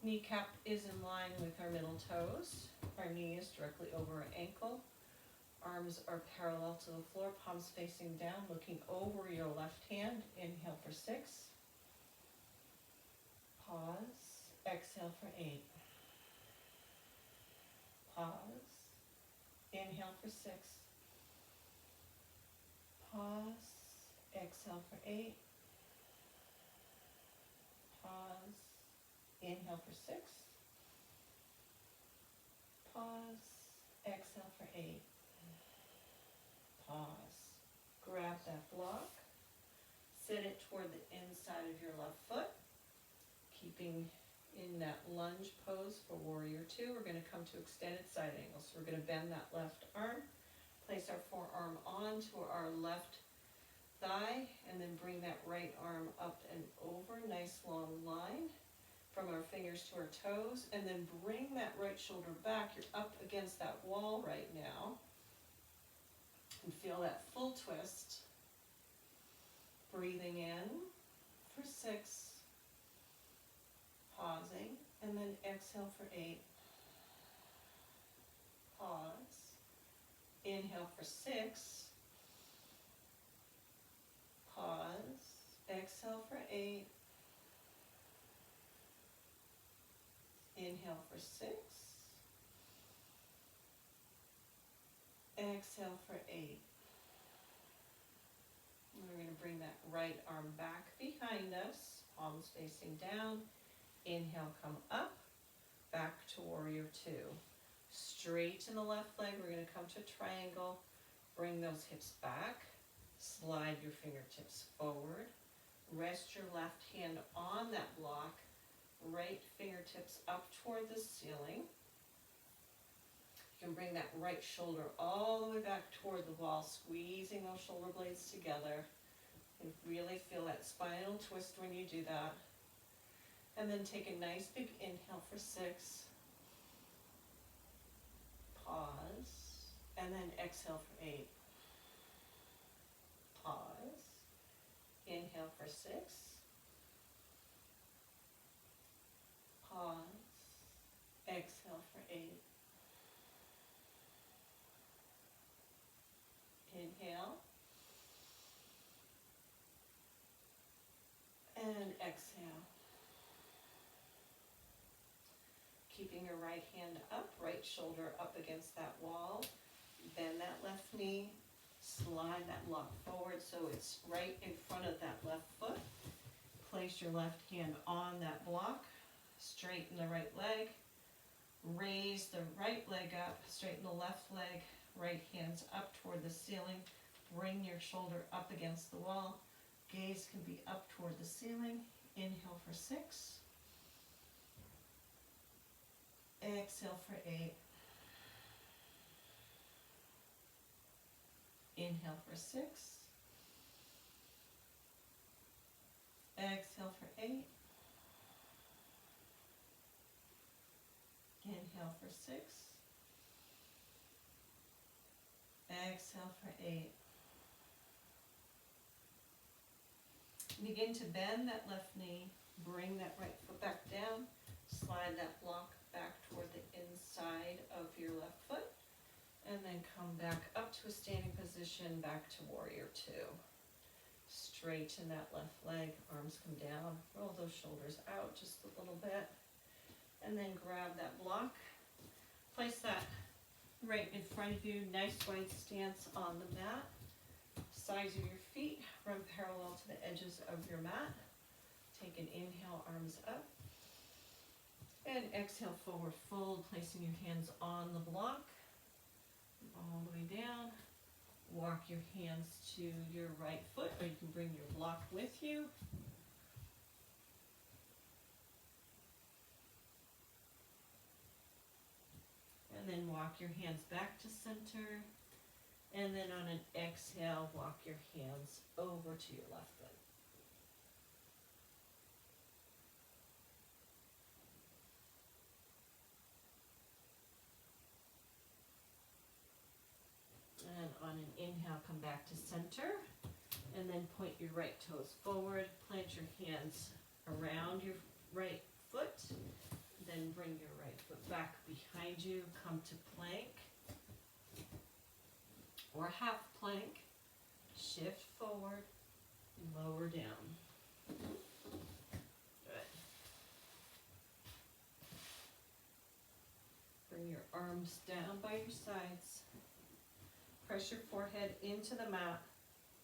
S2: kneecap is in line with our middle toes. Our knee is directly over our ankle. Arms are parallel to the floor, palms facing down, looking over your left hand. Inhale for 6. Pause. Exhale for 8. Pause. Inhale for 6. Pause. Exhale for 8. Pause. Inhale for 6. Pause. Exhale for 8. Pause. Grab that block. Sit it toward the inside of your left foot. Keeping in that lunge pose for warrior 2, we're going to come to extended side angle. So we're going to bend that left arm, place our forearm onto our left thigh, and then bring that right arm up and over. Nice long line from our fingers to our toes, and then bring that right shoulder back. You're up against that wall right now. And feel that full twist. Breathing in for 6. Pausing, and then exhale for 8. Pause. Inhale for 6. Pause. Exhale for 8. Inhale for 6. Exhale for 8. And we're going to bring that right right arm back behind us, palms facing down. Inhale, come up, back to warrior two. Straighten the left leg, we're gonna come to triangle. Bring those hips back, slide your fingertips forward. Rest your left hand on that block, right fingertips up toward the ceiling. You can bring that right shoulder all the way back toward the wall, squeezing those shoulder blades together. And really feel that spinal twist when you do that. And then take a nice big inhale for 6. Pause. And then exhale for 8. Pause. Inhale for 6. Pause. Exhale for 8. Inhale. And exhale. Keeping your right hand up, right shoulder up against that wall. Bend that left knee. Slide that block forward so it's right in front of that left foot. Place your left hand on that block. Straighten the right leg. Raise the right leg up. Straighten the left leg. Right hand's up toward the ceiling. Bring your shoulder up against the wall. Gaze can be up toward the ceiling. Inhale for 6. Exhale for 8. Inhale for 6. Exhale for 8. Inhale for 6. Exhale for 8. Begin to bend that left knee. Bring that right foot back down. Slide that block back toward the inside of your left foot. And then come back up to a standing position, back to warrior two. Straighten that left leg, arms come down, roll those shoulders out just a little bit. And then grab that block, place that right in front of you, nice wide stance on the mat. Sides of your feet run parallel to the edges of your mat. Take an inhale, arms up. And exhale, forward fold, placing your hands on the block. All the way down. Walk your hands to your right foot, or you can bring your block with you. And then walk your hands back to center. And then on an exhale, walk your hands over to your left foot. And on an inhale, come back to center. And then point your right toes forward. Plant your hands around your right foot. Then bring your right foot back behind you. Come to plank. Or half plank. Shift forward. Lower down. Good. Bring your arms down by your sides. Press your forehead into the mat.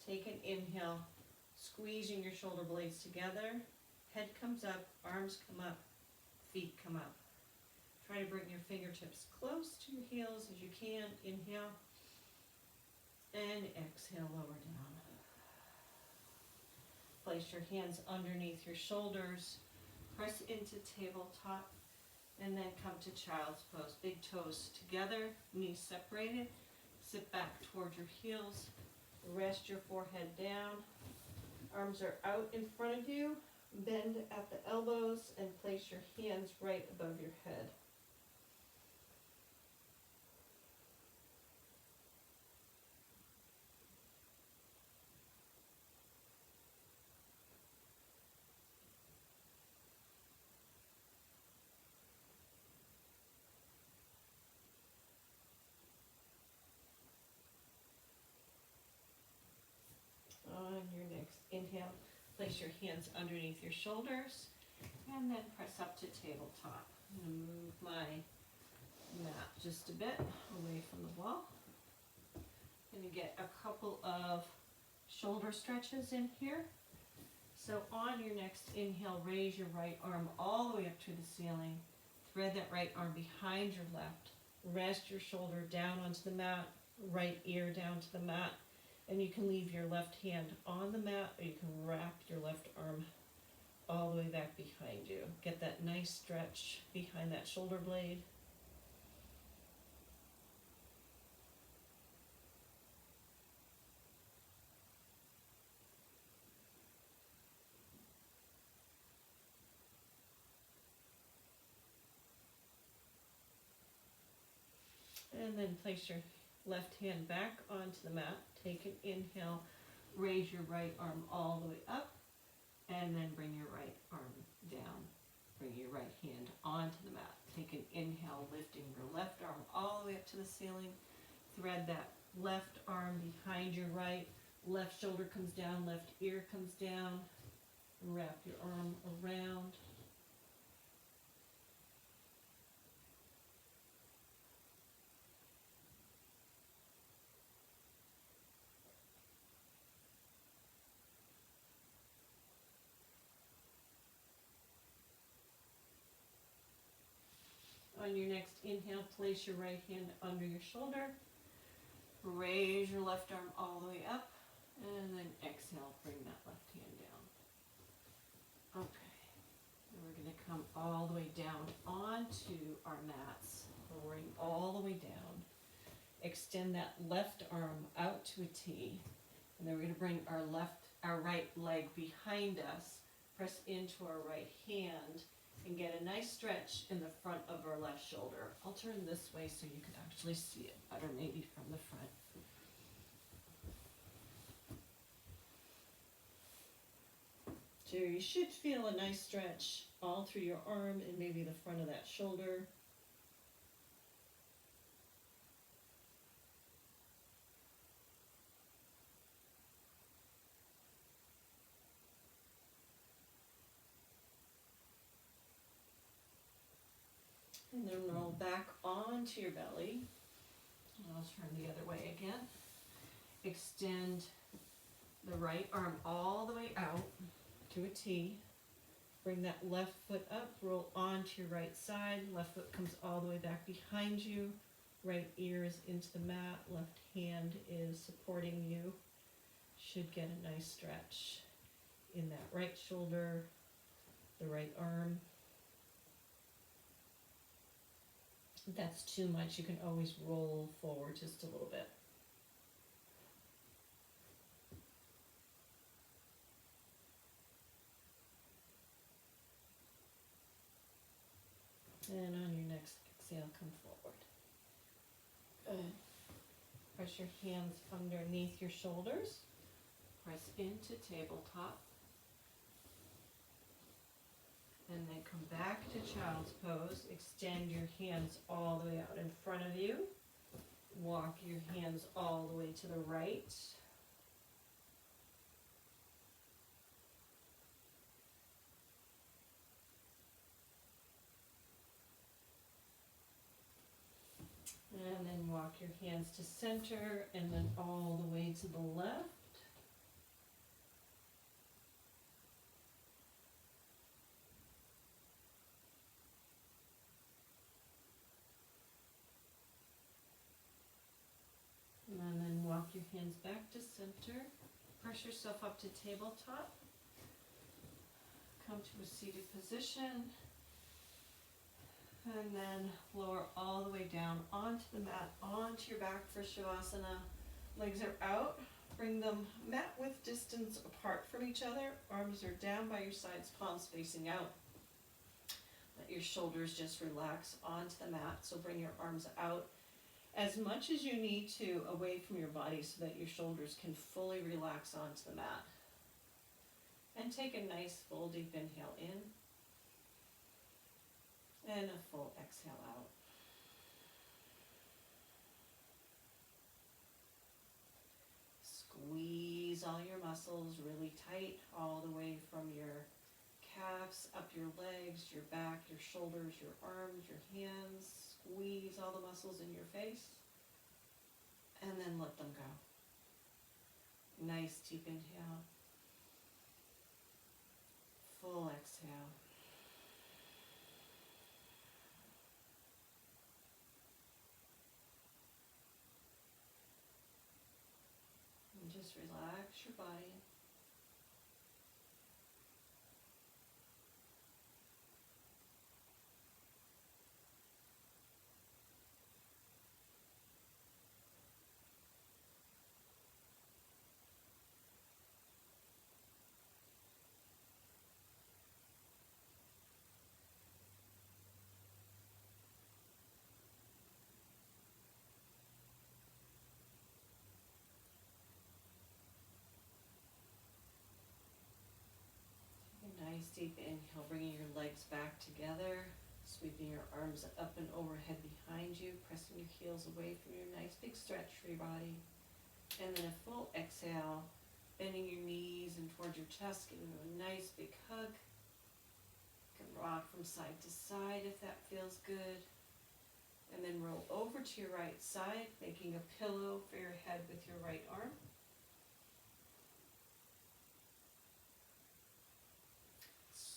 S2: Take an inhale, squeezing your shoulder blades together. Head comes up, arms come up, feet come up. Try to bring your fingertips close to your heels as you can. Inhale and exhale, lower down. Place your hands underneath your shoulders. Press into tabletop and then come to child's pose. Big toes together, knees separated. Sit back toward your heels, rest your forehead down, arms are out in front of you, bend at the elbows and place your hands right above your head. On your next inhale, place your hands underneath your shoulders and then press up to tabletop. I'm going to move my mat just a bit away from the wall. I'm going to get a couple of shoulder stretches in here. So on your next inhale, raise your right arm all the way up to the ceiling. Thread that right arm behind your left. Rest your shoulder down onto the mat, right ear down to the mat. And you can leave your left hand on the mat, or you can wrap your left arm all the way back behind you. Get that nice stretch behind that shoulder blade. And then place your left hand back onto the mat. Take an inhale, raise your right arm all the way up, and then bring your right arm down. Bring your right hand onto the mat. Take an inhale, lifting your left arm all the way up to the ceiling. Thread that left arm behind your right. Left shoulder comes down, left ear comes down. Wrap your arm around. On your next inhale, place your right hand under your shoulder. Raise your left arm all the way up, and then exhale, bring that left hand down. Okay, and we're going to come all the way down onto our mats. Bring all the way down. Extend that left arm out to a T, and then we're going to bring our right leg behind us. Press into our right hand and get a nice stretch in the front of our left shoulder. I'll turn this way so you can actually see it better, maybe from the front. So you should feel a nice stretch all through your arm and maybe the front of that shoulder. And then roll back onto your belly. And I'll turn the other way again. Extend the right arm all the way out to a T. Bring that left foot up, roll onto your right side. Left foot comes all the way back behind you. Right ear is into the mat. Left hand is supporting you. Should get a nice stretch in that right shoulder, the right arm. If that's too much, you can always roll forward just a little bit. And on your next exhale, come forward. Good. Press your hands underneath your shoulders. Press into tabletop. And then come back to child's pose. Extend your hands all the way out in front of you. Walk your hands all the way to the right. And then walk your hands to center and then all the way to the left. And then walk your hands back to center. Press yourself up to tabletop. Come to a seated position. And then lower all the way down onto the mat, onto your back for Shavasana. Legs are out. Bring them mat width distance apart from each other. Arms are down by your sides, palms facing out. Let your shoulders just relax onto the mat. So bring your arms out as much as you need to away from your body so that your shoulders can fully relax onto the mat. And take a nice full deep inhale in. And a full exhale out. Squeeze all your muscles really tight, all the way from your calves, up your legs, your back, your shoulders, your arms, your hands. Squeeze all the muscles in your face. And then let them go. Nice deep inhale. Nice deep inhale, bringing your legs back together, sweeping your arms up and overhead behind you, pressing your heels away from your nice big stretch for your body. And then a full exhale, bending your knees and towards your chest, giving you a nice big hug. You can rock from side to side if that feels good. And then roll over to your right side, making a pillow for your head with your right arm.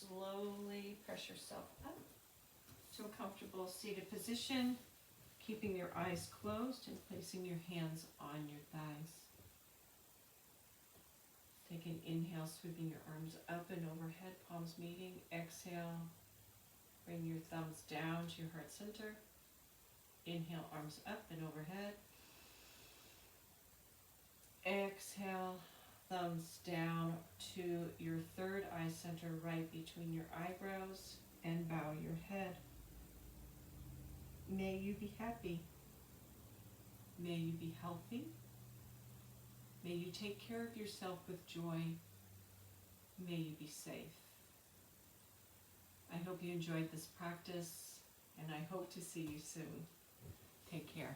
S2: Slowly press yourself up to a comfortable seated position, keeping your eyes closed and placing your hands on your thighs. Take an inhale, sweeping your arms up and overhead, palms meeting. Exhale, bring your thumbs down to your heart center. Inhale, arms up and overhead. Exhale, thumbs down to your third eye center right between your eyebrows, and bow your head. May you be happy. May you be healthy. May you take care of yourself with joy. May you be safe. I hope you enjoyed this practice, and I hope to see you soon. Take care.